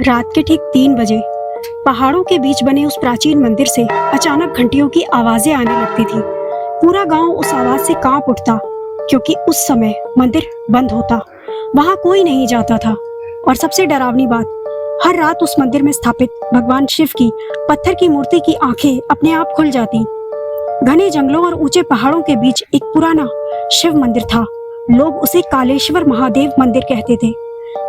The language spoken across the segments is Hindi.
रात के ठीक 3 बजे पहाड़ों के बीच बने उस प्राचीन मंदिर से अचानक घंटियों की आवाजें आने लगती थी। पूरा गांव उस आवाज से कांप उठता, क्योंकि उस समय मंदिर बंद होता, वहां कोई नहीं जाता था। और सबसे डरावनी बात, हर रात उस मंदिर में स्थापित भगवान शिव की पत्थर की मूर्ति की आंखें अपने आप खुल जाती। घने जंगलों और ऊंचे पहाड़ों के बीच एक पुराना शिव मंदिर था। लोग उसे कालेश्वर महादेव मंदिर कहते थे।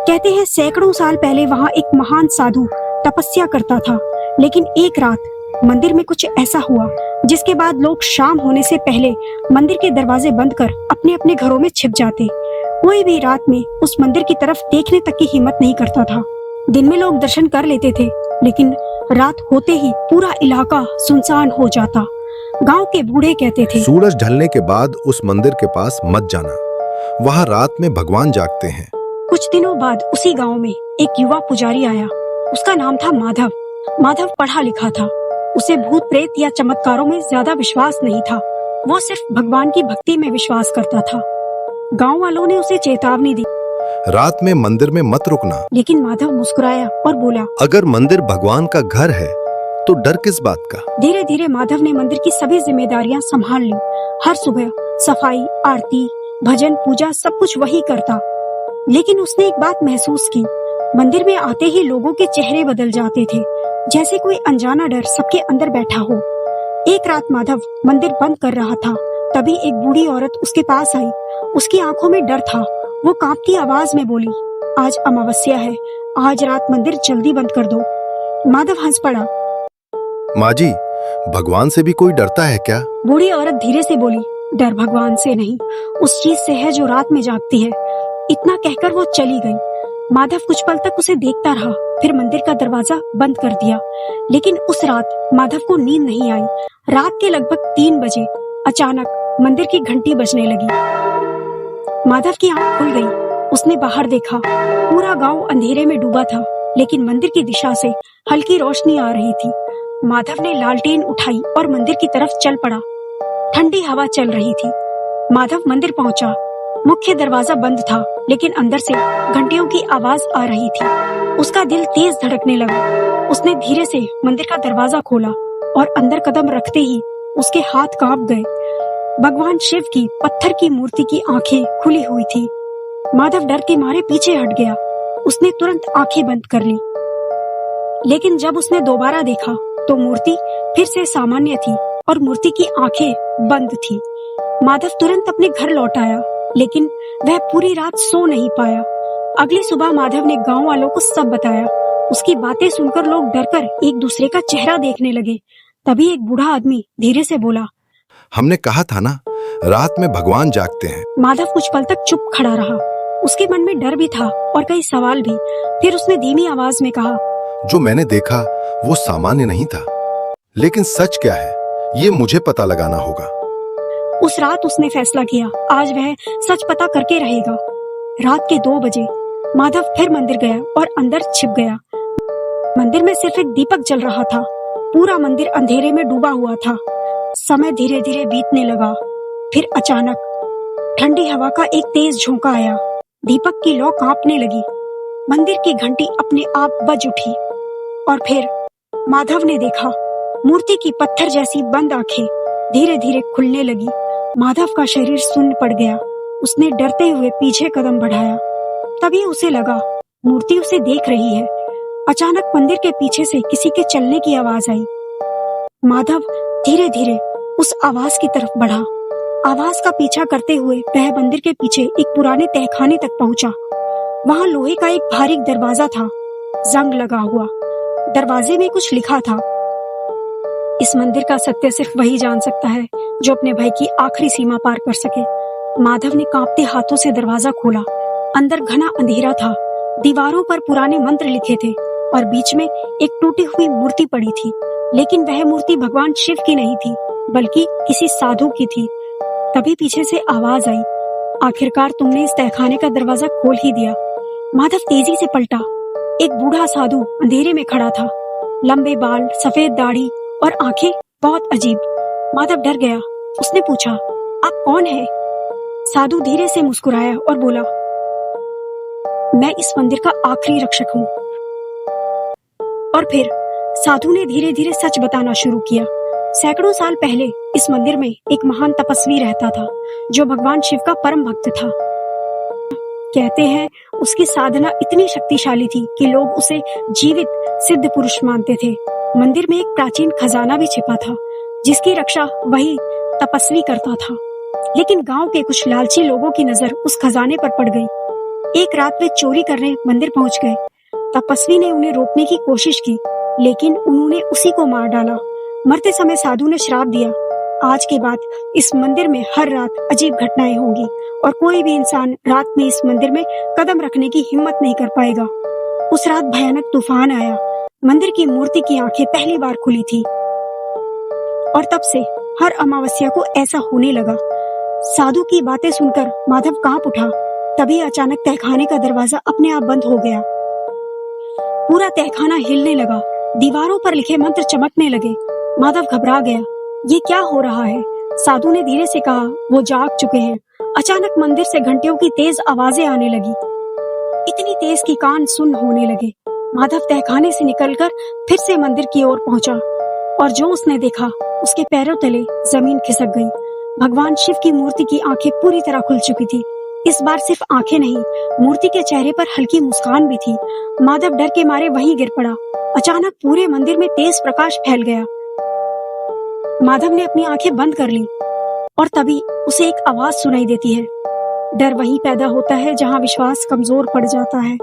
कहते हैं सैकड़ों साल पहले वहां एक महान साधु तपस्या करता था, लेकिन एक रात मंदिर में कुछ ऐसा हुआ जिसके बाद लोग शाम होने से पहले मंदिर के दरवाजे बंद कर अपने अपने घरों में छिप जाते। कोई भी रात में उस मंदिर की तरफ देखने तक की हिम्मत नहीं करता था। दिन में लोग दर्शन कर लेते थे, लेकिन रात होते ही पूरा इलाका सुनसान हो जाता। गांव के बूढ़े कहते थे, सूरज ढलने के बाद उस मंदिर के पास मत जाना, वहां रात में भगवान जागते हैं। कुछ दिनों बाद उसी गांव में एक युवा पुजारी आया। उसका नाम था माधव। माधव पढ़ा लिखा था। उसे भूत प्रेत या चमत्कारों में ज्यादा विश्वास नहीं था। वो सिर्फ भगवान की भक्ति में विश्वास करता था। गांव वालों ने उसे चेतावनी दी, रात में मंदिर में मत रुकना। लेकिन माधव मुस्कुराया और बोला, अगर मंदिर भगवान का घर है तो डर किस बात का। धीरे धीरे माधव ने मंदिर की सभी जिम्मेदारियां संभाल ली। हर सुबह सफाई, आरती, भजन, पूजा सब कुछ वही करता। लेकिन उसने एक बात महसूस की, मंदिर में आते ही लोगों के चेहरे बदल जाते थे, जैसे कोई अनजाना डर सबके अंदर बैठा हो। एक रात माधव मंदिर बंद कर रहा था, तभी एक बूढ़ी औरत उसके पास आई। उसकी आंखों में डर था। वो कांपती आवाज में बोली, आज अमावस्या है, आज रात मंदिर जल्दी बंद कर दो। माधव हंस पड़ा। माँ जी, भगवान से भी कोई डरता है क्या। बूढ़ी औरत धीरे से बोली, डर भगवान से नहीं, उस चीज से है जो रात में जागती है। इतना कहकर वो चली गई। माधव कुछ पल तक उसे देखता रहा, फिर मंदिर का दरवाजा बंद कर दिया। लेकिन उस रात माधव को नींद नहीं आई। रात के लगभग 3 बजे अचानक मंदिर की घंटी बजने लगी। माधव की आंख खुल गई। उसने बाहर देखा, पूरा गांव अंधेरे में डूबा था, लेकिन मंदिर की दिशा से हल्की रोशनी आ रही थी। माधव ने लालटेन उठाई और मंदिर की तरफ चल पड़ा। ठंडी हवा चल रही थी। माधव मंदिर पहुंचा। मुख्य दरवाजा बंद था, लेकिन अंदर से घंटियों की आवाज आ रही थी। उसका दिल तेज धड़कने लगा। उसने धीरे से मंदिर का दरवाजा खोला और अंदर कदम रखते ही उसके हाथ कांप गए। भगवान शिव की पत्थर की मूर्ति की आंखें खुली हुई थी। माधव डर के मारे पीछे हट गया। उसने तुरंत आंखें बंद कर ली। लेकिन जब उसने दोबारा देखा तो मूर्ति फिर से सामान्य थी और मूर्ति की आंखें बंद थी। माधव तुरंत अपने घर लौट आया, लेकिन वह पूरी रात सो नहीं पाया। अगली सुबह माधव ने गांव वालों को सब बताया। उसकी बातें सुनकर लोग डरकर एक दूसरे का चेहरा देखने लगे। तभी एक बूढ़ा आदमी धीरे से बोला, हमने कहा था ना, रात में भगवान जागते हैं। माधव कुछ पल तक चुप खड़ा रहा। उसके मन में डर भी था और कई सवाल भी। फिर उसने धीमी आवाज में कहा, जो मैंने देखा वो सामान्य नहीं था, लेकिन सच क्या है ये मुझे पता लगाना होगा। उस रात उसने फैसला किया, आज वह सच पता करके रहेगा। रात के 2 बजे माधव फिर मंदिर गया और अंदर छिप गया। मंदिर में सिर्फ एक दीपक जल रहा था। पूरा मंदिर अंधेरे में डूबा हुआ था। समय धीरे धीरे बीतने लगा। फिर अचानक ठंडी हवा का एक तेज झोंका आया। दीपक की लौ कांपने लगी। मंदिर की घंटी अपने आप बज उठी और फिर माधव ने देखा, मूर्ति की पत्थर जैसी बंद आंखें धीरे धीरे खुलने लगी। माधव का शरीर सुन्न पड़ गया। उसने डरते हुए पीछे कदम बढ़ाया। तभी उसे लगा मूर्ति उसे देख रही है। अचानक मंदिर के पीछे से किसी के चलने की आवाज आई। माधव धीरे धीरे उस आवाज की तरफ बढ़ा। आवाज का पीछा करते हुए वह मंदिर के पीछे एक पुराने तहखाने तक पहुंचा। वहां लोहे का एक भारी दरवाजा था, जंग लगा हुआ। दरवाजे में कुछ लिखा था, इस मंदिर का सत्य सिर्फ वही जान सकता है जो अपने भय की आखिरी सीमा पार कर सके। माधव ने कांपते हाथों से दरवाजा खोला। अंदर घना अंधेरा था। दीवारों पर पुराने मंत्र लिखे थे और बीच में एक टूटी हुई मूर्ति पड़ी थी। लेकिन वह मूर्ति भगवान शिव की नहीं थी, बल्कि किसी साधु की थी। तभी पीछे से आवाज आई, आखिरकार तुमने इस तहखाने का दरवाजा खोल ही दिया। माधव तेजी से पलटा। एक बूढ़ा साधु अंधेरे में खड़ा था। लंबे बाल, सफेद दाढ़ी और आंखें बहुत अजीब। माधव डर गया। उसने पूछा, आप कौन हैं? साधु धीरे से मुस्कुराया और बोला, मैं इस मंदिर का आखिरी रक्षक हूँ। और फिर साधु ने धीरे धीरे सच बताना शुरू किया। सैकड़ों साल पहले इस मंदिर में एक महान तपस्वी रहता था जो भगवान शिव का परम भक्त था। कहते हैं उसकी साधना इतनी शक्तिशाली थी कि लोग उसे जीवित सिद्ध पुरुष मानते थे। मंदिर में एक प्राचीन खजाना भी छिपा था जिसकी रक्षा वही तपस्वी करता था। लेकिन गांव के कुछ लालची लोगों की नजर उस खजाने पर पड़ गई। एक रात वे चोरी करने मंदिर पहुंच गए। तपस्वी ने उन्हें रोकने की कोशिश की लेकिन उन्होंने उसी को मार डाला। मरते समय साधु ने श्राप दिया, आज के बाद इस मंदिर में हर रात अजीब घटनाएं होंगी और कोई भी इंसान रात में इस मंदिर में कदम रखने की हिम्मत नहीं कर पाएगा। उस रात भयानक तूफान आया। मंदिर की मूर्ति की आंखें पहली बार खुली थी और तब से हर अमावस्या को ऐसा होने लगा। साधु की बातें सुनकर माधव कांप उठा। तभी अचानक तहखाने का दरवाजा अपने आप बंद हो गया। पूरा तहखाना हिलने लगा, दीवारों पर लिखे मंत्र चमकने लगे। माधव घबरा गया, ये क्या हो रहा है? साधु ने धीरे से कहा, वो जाग चुके हैं। अचानक मंदिर से घंटियों की तेज आवाजें आने लगी, इतनी तेज कि कान सुन्न होने लगे। माधव तहखाने से निकलकर फिर से मंदिर की ओर पहुंचा और जो उसने देखा उसके पैरों तले जमीन खिसक गई। भगवान शिव की मूर्ति की आंखें पूरी तरह खुल चुकी थी। इस बार सिर्फ आंखें नहीं, मूर्ति के चेहरे पर हल्की मुस्कान भी थी। माधव डर के मारे वहीं गिर पड़ा। अचानक पूरे मंदिर में तेज प्रकाश फैल गया। माधव ने अपनी आंखें बंद कर ली और तभी उसे एक आवाज सुनाई देती है। डर वहीं पैदा होता है जहां विश्वास कमजोर पड़ जाता है।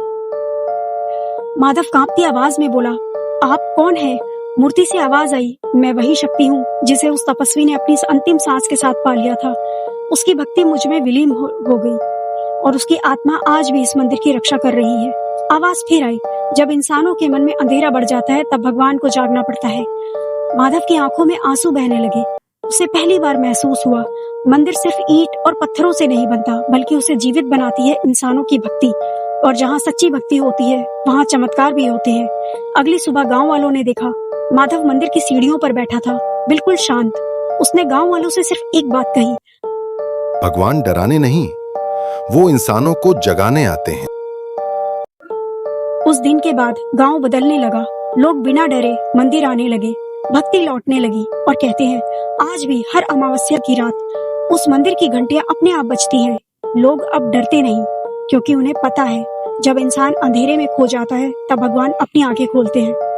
माधव कांपती आवाज में बोला, आप कौन हैं? मूर्ति से आवाज आई, मैं वही शक्ति हूँ जिसे उस तपस्वी ने अपनी अंतिम सांस के साथ पा लिया था। उसकी भक्ति मुझ में विलीन हो गई और उसकी आत्मा आज भी इस मंदिर की रक्षा कर रही है। आवाज फिर आई, जब इंसानों के मन में अंधेरा बढ़ जाता है तब भगवान को जागना पड़ता है। माधव की आंखों में आंसू बहने लगे। उसे पहली बार महसूस हुआ, मंदिर सिर्फ ईंट और पत्थरों से नहीं बनता बल्कि उसे जीवित बनाती है इंसानों की भक्ति। और जहाँ सच्ची भक्ति होती है वहाँ चमत्कार भी होते हैं। अगली सुबह गांव वालों ने देखा, माधव मंदिर की सीढ़ियों पर बैठा था, बिल्कुल शांत। उसने गांव वालों से सिर्फ एक बात कही, भगवान डराने नहीं, वो इंसानों को जगाने आते हैं। उस दिन के बाद गांव बदलने लगा। लोग बिना डरे मंदिर आने लगे, भक्ति लौटने लगी और कहते हैं आज भी हर अमावस्या की रात उस मंदिर की घंटियां अपने आप बजती हैं। लोग अब डरते नहीं क्योंकि उन्हें पता है जब इंसान अंधेरे में खो जाता है तब भगवान अपनी आंखें खोलते हैं।